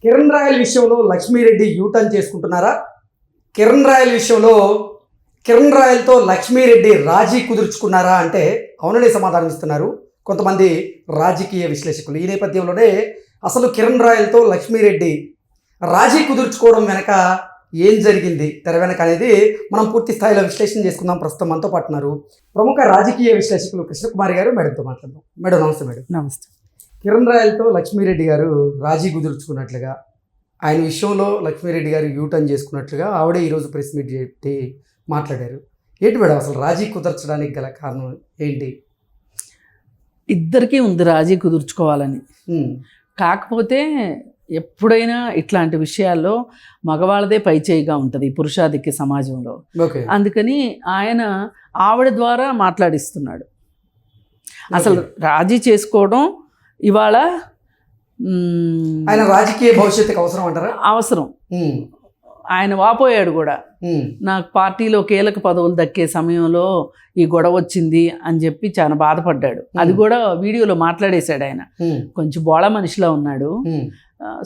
Kiran royal విషయంలో Lakshmi Reddy U turn చేసుకుంటున్నారా? Kiran royal విషయంలో కిరణ్ రాయల్తో లక్ష్మీరెడ్డి రాజీ కుదుర్చుకున్నారా అంటే అవుననే సమాధానం ఇస్తున్నారు కొంతమంది రాజకీయ విశ్లేషకులు. ఈ నేపథ్యంలోనే అసలు కిరణ్ రాయల్తో లక్ష్మీరెడ్డి రాజీ కుదుర్చుకోవడం వెనక ఏం జరిగింది, తెర వెనక అనేది మనం పూర్తి స్థాయిలో విశ్లేషణ చేసుకుందాం. ప్రస్తుతం మనతో పాటున్నారు ప్రముఖ రాజకీయ విశ్లేషకులు కృష్ణకుమారి గారు. మేడంతో మాట్లాడదాం. మేడం నమస్తే. మేడం నమస్తే. కిరణ్ రాయల్తో లక్ష్మీరెడ్డి గారు రాజీ కుదుర్చుకున్నట్లుగా, ఆయన విషయంలో లక్ష్మీరెడ్డి గారు యూటర్న్ చేసుకున్నట్లుగా ఆవిడే ఈరోజు ప్రెస్ మీట్ పెట్టి మాట్లాడారు. ఏంటి మేడం అసలు రాజీ కుదర్చడానికి గల కారణం ఏంటి? ఇద్దరికీ ఉంది రాజీ కుదుర్చుకోవాలని. కాకపోతే ఎప్పుడైనా ఇట్లాంటి విషయాల్లో మగవాళ్ళదే పైచేయిగా ఉంటుంది పురుషాధిక్య సమాజంలో. అందుకని ఆయన ఆవిడ ద్వారా మాట్లాడిస్తున్నాడు. అసలు రాజీ చేసుకోవడం ఇవాళ ఆయన రాజకీయ భవిష్యత్తుకి అవసరం అంటారా? అవసరం. ఆయన వాపోయాడు కూడా, నాకు పార్టీలో కీలక పదవులు దక్కే సమయంలో ఈ గొడవ వచ్చింది అని చెప్పి చాలా బాధపడ్డాడు. అది కూడా వీడియోలో మాట్లాడేశాడు. ఆయన కొంచెం బోళా మనిషిలా ఉన్నాడు.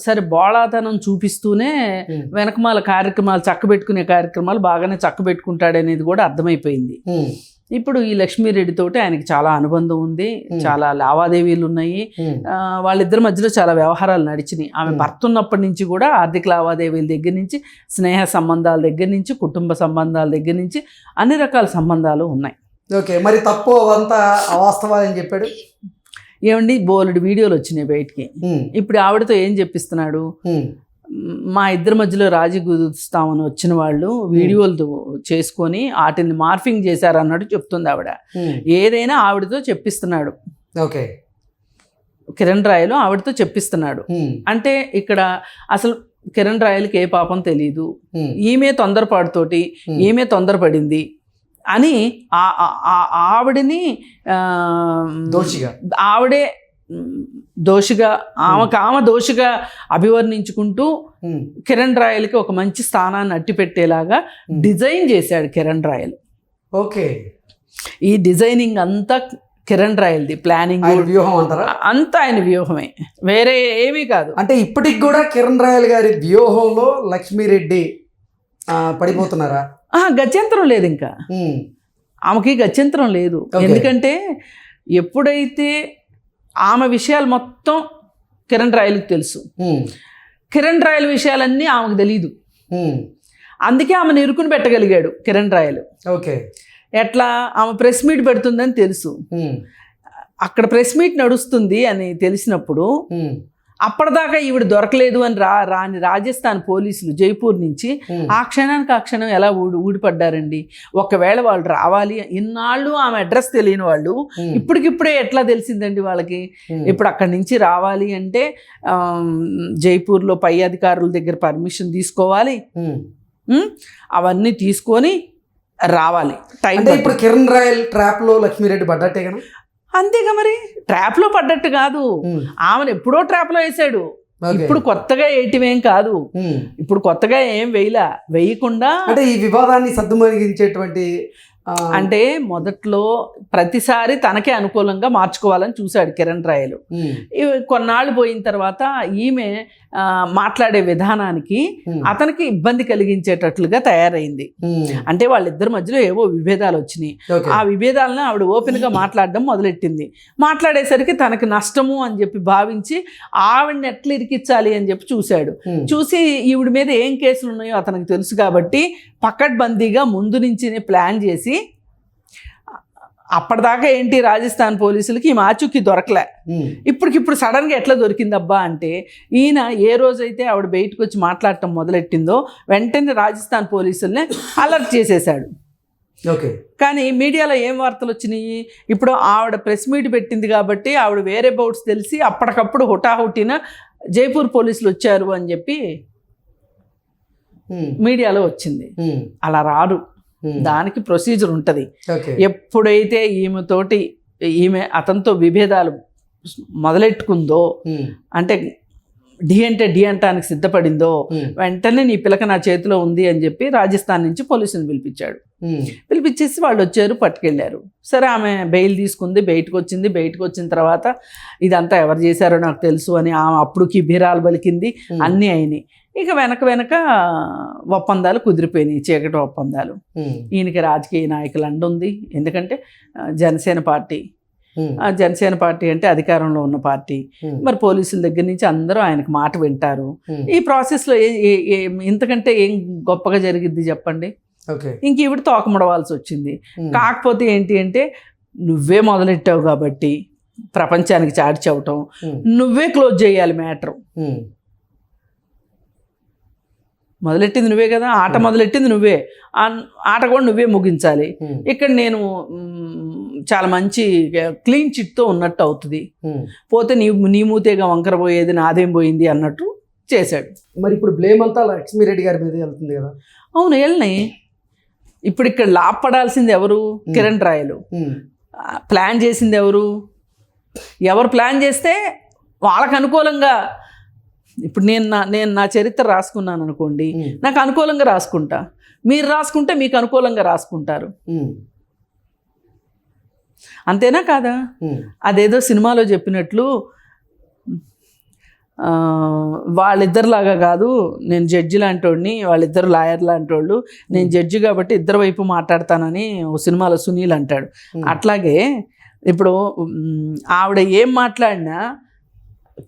సరే, బోళాతనం చూపిస్తూనే వెనకమాల కార్యక్రమాలు చక్కబెట్టుకునే కార్యక్రమాలు బాగానే చక్కబెట్టుకుంటాడనేది కూడా అర్థమైపోయింది. ఇప్పుడు ఈ లక్ష్మీరెడ్డి తోటి ఆయనకి చాలా అనుబంధం ఉంది, చాలా లావాదేవీలు ఉన్నాయి. వాళ్ళిద్దరి మధ్యలో చాలా వ్యవహారాలు నడిచినాయి. ఆమె భర్త ఉన్నప్పటి నుంచి కూడా ఆర్థిక లావాదేవీల దగ్గర నుంచి, స్నేహ సంబంధాల దగ్గర నుంచి, కుటుంబ సంబంధాల దగ్గర నుంచి అన్ని రకాల సంబంధాలు ఉన్నాయి. ఓకే, మరి తప్పు అంతా అవాస్తవాలని చెప్పాడు. ఏమండి, బోలెడు వీడియోలు వచ్చినాయి బయటికి. ఇప్పుడు ఆవిడతో ఏం చెప్పిస్తున్నాడు? మా ఇద్దరి మధ్యలో రాజీ కుదురుస్తామని వచ్చిన వాళ్ళు వీడియోలు చేసుకొని వాటిని మార్ఫింగ్ చేశారన్నట్టు చెప్తుంది ఆవిడ. ఏదైనా ఆవిడతో చెప్పిస్తున్నాడు. ఓకే, కిరణ్ రాయలు ఆవిడతో చెప్పిస్తున్నాడు. అంటే ఇక్కడ అసలు కిరణ్ రాయలకి ఏ పాపం తెలియదు, ఈమె తొందరపాటుతోటి ఈమె తొందరపడింది అని ఆవిడని ఆవిడే దోషిగా, ఆమె దోషిగా అభివర్ణించుకుంటూ కిరణ్ రాయల్కి ఒక మంచి స్థానాన్ని అట్టిపెట్టేలాగా డిజైన్ చేశాడు కిరణ్ రాయల్. ఓకే, ఈ డిజైనింగ్ అంతా కిరణ్ రాయల్ది, ప్లానింగ్ వ్యూహం అంటారా? అంతా ఆయన వ్యూహమే, వేరే ఏమీ కాదు. అంటే ఇప్పటికి కూడా కిరణ్ రాయల్ గారి వ్యూహంలో లక్ష్మీరెడ్డి పడిపోతున్నారా? గత్యంతరం లేదు, ఇంకా ఆమెకి గత్యంతరం లేదు. ఎందుకంటే ఎప్పుడైతే ఆమె విషయాలు మొత్తం కిరణ్ రాయల్కి తెలుసు, కిరణ్ రాయల్ విషయాలన్నీ ఆమెకు తెలీదు. అందుకే ఆమెను ఇరుకుని పెట్టగలిగాడు కిరణ్ రాయల్. ఓకే, ఎట్లా? ఆమె ప్రెస్ మీట్ పెడుతుందని తెలుసు, అక్కడ ప్రెస్ మీట్ నడుస్తుంది అని తెలిసినప్పుడు అప్పటిదాకా ఈవిడ దొరకలేదు అని రాని రాజస్థాన్ పోలీసులు జైపూర్ నుంచి ఆ క్షణం ఎలా ఊడిపడ్డారండి. ఒకవేళ వాళ్ళు రావాలి, ఇన్నాళ్ళు ఆమె అడ్రస్ తెలియని వాళ్ళు ఇప్పటికిప్పుడే ఎట్లా తెలిసిందండి వాళ్ళకి? ఇప్పుడు అక్కడి నుంచి రావాలి అంటే జైపూర్లో పై అధికారుల దగ్గర పర్మిషన్ తీసుకోవాలి, అవన్నీ తీసుకొని రావాలి. టైం. ఇప్పుడు కిరణ్ రాయల్ ట్రాప్ లో లక్ష్మీరెడ్డి పడ్డట్టే కదా? అంతేగా, మరి ట్రాప్లో పడ్డట్టు కాదు, ఆమెను ఎప్పుడో ట్రాప్లో వేసాడు. ఇప్పుడు కొత్తగా వేయటమేం కాదు, ఇప్పుడు కొత్తగా ఏం వేయకుండా అంటే ఈ వివాదాన్ని సద్దుమణిగించేటువంటి, అంటే మొదట్లో ప్రతిసారి తనకే అనుకూలంగా మార్చుకోవాలని చూశాడు కిరణ్ రాయలు. కొన్నాళ్ళు పోయిన తర్వాత ఈమె మాట్లాడే విధానానికి అతనికి ఇబ్బంది కలిగించేటట్లుగా తయారైంది. అంటే వాళ్ళిద్దరి మధ్యలో ఏవో విభేదాలు వచ్చినాయి. ఆ విభేదాలను ఆవిడ ఓపెన్గా మాట్లాడడం మొదలెట్టింది. మాట్లాడేసరికి తనకు నష్టము అని చెప్పి భావించి ఆవిడని ఎట్లా ఇరికించాలి అని చెప్పి చూశాడు. చూసి ఈవిడ మీద ఏం కేసులు ఉన్నాయో అతనికి తెలుసు కాబట్టి పకడ్బందీగా ముందు నుంచి ప్లాన్ చేసి, అప్పటిదాకా ఏంటి రాజస్థాన్ పోలీసులకి ఈ మాచుకి దొరకలే, ఇప్పటికిప్పుడు సడన్గా ఎట్లా దొరికిందబ్బా అంటే, ఈయన ఏ రోజైతే ఆవిడ బయటకు వచ్చి మాట్లాడటం మొదలెట్టిందో వెంటనే రాజస్థాన్ పోలీసుల్ని అలర్ట్ చేసేసాడు. ఓకే, కానీ మీడియాలో ఏం వార్తలు వచ్చినాయి? ఇప్పుడు ఆవిడ ప్రెస్ మీట్ పెట్టింది కాబట్టి ఆవిడ వేరే బౌట్స్ తెలిసి అప్పటికప్పుడు హుటాహుటిన జైపూర్ పోలీసులు వచ్చారు అని చెప్పి మీడియాలో వచ్చింది. అలా రాడు, దానికి ప్రొసీజర్ ఉంటుంది. ఎప్పుడైతే ఈమె అతనితో విభేదాలు మొదలెట్టుకుందో, అంటే డి అంటానికి సిద్ధపడిందో, వెంటనే నీ పిలక నా చేతిలో ఉంది అని చెప్పి రాజస్థాన్ నుంచి పోలీసుని పిలిపించాడు. పిలిపించేసి వాళ్ళు వచ్చారు, పట్టుకెళ్ళారు. సరే, ఆమె బెయిల్ తీసుకుంది, బయటకు వచ్చిన తర్వాత ఇదంతా ఎవరు చేశారో నాకు తెలుసు అని ఆమె అప్పుడు కిబిరాలు పలికింది, అన్నీ అయినాయి. ఇక వెనక ఒప్పందాలు కుదిరిపోయినాయి, చీకటి ఒప్పందాలు. ఈయనకి రాజకీయ నాయకులు అండుంది, ఎందుకంటే జనసేన పార్టీ అంటే అధికారంలో ఉన్న పార్టీ. మరి పోలీసుల దగ్గర నుంచి అందరూ ఆయనకు మాట వింటారు. ఈ ప్రాసెస్లో ఇంతకంటే ఏం గొప్పగా జరిగిద్ది చెప్పండి? ఇంక ఈవిడ తోకముడవాల్సి వచ్చింది. కాకపోతే ఏంటి అంటే, నువ్వే మొదలెట్టావు కాబట్టి ప్రపంచానికి చాటి చెప్పటం, నువ్వే క్లోజ్ చేయాలి మ్యాటర్. మొదలెట్టింది నువ్వే కదా, ఆట మొదలెట్టింది నువ్వే, ఆట కూడా నువ్వే ముగించాలి. ఇక్కడ నేను చాలా మంచి క్లీన్ చిట్తో ఉన్నట్టు అవుతుంది, పోతే నీ మూతేగా వంకర పోయేది, నాదేం పోయింది అన్నట్టు చేశాడు. మరి ఇప్పుడు బ్లేమ్ అంతా లక్ష్మీరెడ్డి గారి మీద వెళ్తుంది కదా? అవును, వెళ్ళినాయి. ఇప్పుడు ఇక్కడ లాభపడాల్సింది ఎవరు? కిరణ్ రాయలు. ప్లాన్ చేసింది ఎవరు ప్లాన్ చేస్తే వాళ్ళకు అనుకూలంగా. ఇప్పుడు నేను నా చరిత్ర రాసుకున్నాను అనుకోండి, నాకు అనుకూలంగా రాసుకుంటా, మీరు రాసుకుంటే మీకు అనుకూలంగా రాసుకుంటారు. అంతేనా కాదా? అదేదో సినిమాలో చెప్పినట్లు వాళ్ళిద్దరిలాగా కాదు, నేను జడ్జి లాంటి వాడిని, వాళ్ళిద్దరు లాయర్ లాంటి వాళ్ళు, నేను జడ్జి కాబట్టి ఇద్దరు వైపు మాట్లాడతానని ఓ సినిమాలో సునీల్ అంటాడు. అట్లాగే ఇప్పుడు ఆవిడ ఏం మాట్లాడినా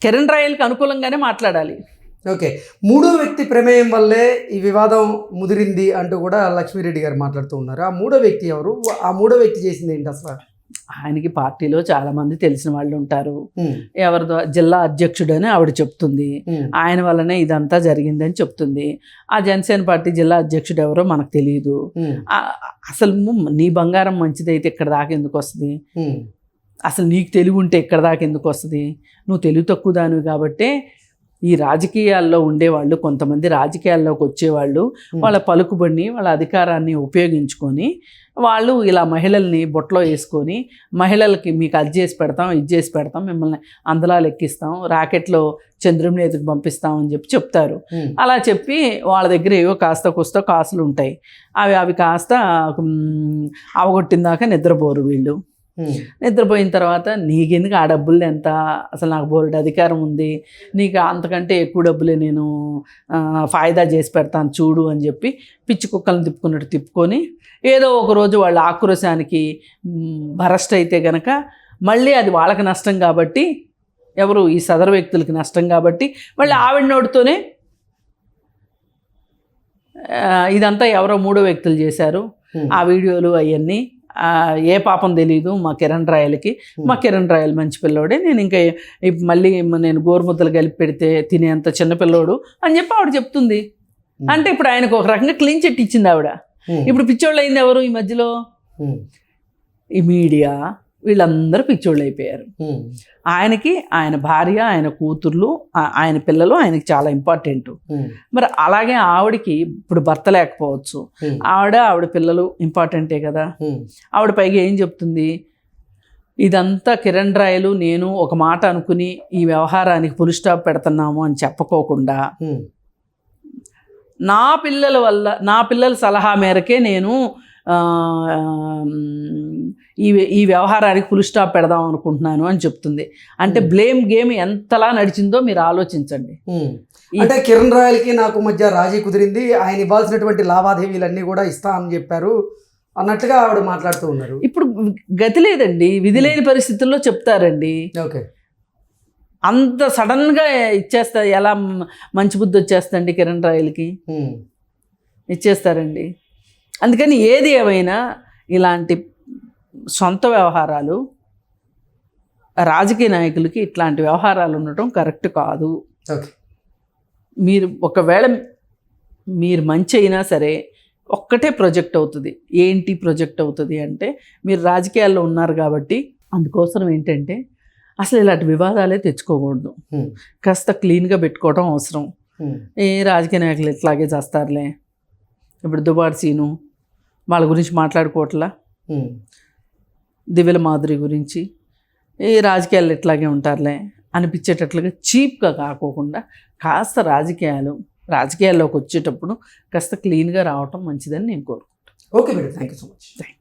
కిరణ్ రాయల్కి అనుకూలంగానే మాట్లాడాలి. ఓకే, మూడో వ్యక్తి ప్రమేయం వల్లే ఈ వివాదం ముదిరింది అంటూ కూడా లక్ష్మీరెడ్డి గారు మాట్లాడుతూ ఉన్నారు. ఆ మూడో వ్యక్తి ఎవరు? ఆ మూడో వ్యక్తి చేసింది ఏంటి అసలు? ఆయనకి పార్టీలో చాలా మంది తెలిసిన వాళ్ళు ఉంటారు. ఎవరిదో జిల్లా అధ్యక్షుడు అని ఆవిడ చెప్తుంది, ఆయన వల్లనే ఇదంతా జరిగిందని చెప్తుంది. ఆ జనసేన పార్టీ జిల్లా అధ్యక్షుడు ఎవరో మనకు తెలియదు. అసలు నీ బంగారం మంచిదైతే ఇక్కడ దాకా ఎందుకు వస్తుంది? అసలు నీకు తెలివి ఉంటే ఇక్కడ దాకా ఎందుకు వస్తుంది? నువ్వు తెలివి తక్కువ దానివి కాబట్టే ఈ రాజకీయాల్లో ఉండేవాళ్ళు, కొంతమంది రాజకీయాల్లోకి వచ్చేవాళ్ళు వాళ్ళ పలుకుబడిని, వాళ్ళ అధికారాన్ని ఉపయోగించుకొని వాళ్ళు ఇలా మహిళల్ని బొట్లో వేసుకొని, మహిళలకి మీకు అది చేసి పెడతాం, ఇది చేసి పెడతాం, మిమ్మల్ని అందలాలు ఎక్కిస్తాం, రాకెట్లో చంద్రుని మీదకి పంపిస్తాం అని చెప్తారు. అలా చెప్పి వాళ్ళ దగ్గర ఏవో కాస్త కూస్తో కాసులు ఉంటాయి. అవి కాస్త అవగొట్టిన దాకా నిద్రపోరు వీళ్ళు. నిద్రపోయిన తర్వాత నీకెందుకు ఆ డబ్బులు ఎంత, అసలు నాకు బోర్డు అధికారం ఉంది, నీకు అంతకంటే ఎక్కువ డబ్బులే నేను ఫాయిదా చేసి పెడతాను చూడు అని చెప్పి పిచ్చి కుక్కలను తిప్పుకున్నట్టు తిప్పుకొని, ఏదో ఒకరోజు వాళ్ళ ఆక్రోశానికి భరస్ట్ అయితే గనక మళ్ళీ అది వాళ్ళకి నష్టం కాబట్టి, ఎవరు ఈ సదరు వ్యక్తులకి నష్టం కాబట్టి మళ్ళీ ఆవిడ నోటితోనే ఇదంతా ఎవరో మూడో వ్యక్తులు చేశారు, ఆ వీడియోలు అవన్నీ ఏ పాపం తెలీదు మా కిరణ్ రాయలకి. మా కిరణ్ రాయల్ మంచి పిల్లోడే, నేను ఇంకా మళ్ళీ నేను గోరుముద్దలు కలిపి పెడితే తినేంత చిన్నపిల్లోడు అని చెప్పి ఆవిడ చెప్తుంది. అంటే ఇప్పుడు ఆయనకు ఒక రకంగా క్లీన్ చిట్ ఇచ్చింది ఆవిడ. ఇప్పుడు పిచ్చోళ్ళు అయింది ఎవరు ఈ మధ్యలో? ఈ మీడియా, వీళ్ళందరూ పిచ్చోళ్ళు అయిపోయారు. ఆయనకి ఆయన భార్య, ఆయన కూతుర్లు, ఆయన పిల్లలు ఆయనకి చాలా ఇంపార్టెంట్. మరి అలాగే ఆవిడకి ఇప్పుడు భర్త లేకపోవచ్చు, ఆవిడ పిల్లలు ఇంపార్టెంటే కదా. ఆవిడ పైగా ఏం చెప్తుంది? ఇదంతా కిరణ్ రాయలు నేను ఒక మాట అనుకుని ఈ వ్యవహారానికి ఫుల్ స్టాప్ పెడుతున్నాము అని చెప్పుకోకుండా, నా పిల్లల సలహా మేరకే నేను ఈ వ్యవహారానికి ఫుల్ స్టాప్ పెడదాం అనుకుంటున్నాను అని చెప్తుంది. అంటే బ్లేమ్ గేమ్ ఎంతలా నడిచిందో మీరు ఆలోచించండి. అంటే కిరణ్ రాయల్కి నాకు మధ్య రాజీ కుదిరింది, ఆయన ఇవ్వాల్సినటువంటి లావాదేవీలన్నీ కూడా ఇస్తా అని చెప్పారు అన్నట్లుగా ఆవిడ మాట్లాడుతూ ఉన్నారు. ఇప్పుడు గతి లేదండి, విధి లేని పరిస్థితుల్లో చెప్తారండి. ఓకే, అంత సడన్గా ఇచ్చేస్తా ఎలా మంచి బుద్ధి వచ్చేస్తండి కిరణ్ రాయల్కి? ఇచ్చేస్తారండి. అందుకని ఏది ఏమైనా ఇలాంటి సొంత వ్యవహారాలు, రాజకీయ నాయకులకి ఇట్లాంటి వ్యవహారాలు ఉండటం కరెక్ట్ కాదు. మీరు ఒకవేళ మీరు మంచి అయినా సరే ఒక్కటే ప్రొజెక్ట్ అవుతుంది. ఏంటి ప్రొజెక్ట్ అవుతుంది అంటే, మీరు రాజకీయాల్లో ఉన్నారు కాబట్టి అందుకోసం ఏంటంటే అసలు ఇలాంటి వివాదాలే తెచ్చుకోకూడదు, కాస్త క్లీన్గా పెట్టుకోవడం అవసరం. ఏ రాజకీయ నాయకులు ఇట్లాగే చేస్తారులే, ఇప్పుడు దుబాడు సీను వాళ్ళ గురించి మాట్లాడుకోవట్లా, దివ్యల మాధురి గురించి, ఏ రాజకీయాలు ఇట్లాగే ఉంటారులే అనిపించేటట్లుగా చీప్గా కాకోకుండా కాస్త రాజకీయాల్లోకి వచ్చేటప్పుడు కాస్త క్లీన్గా రావటం మంచిదని నేను కోరుకుంటాను. Okay madam, thank you so much.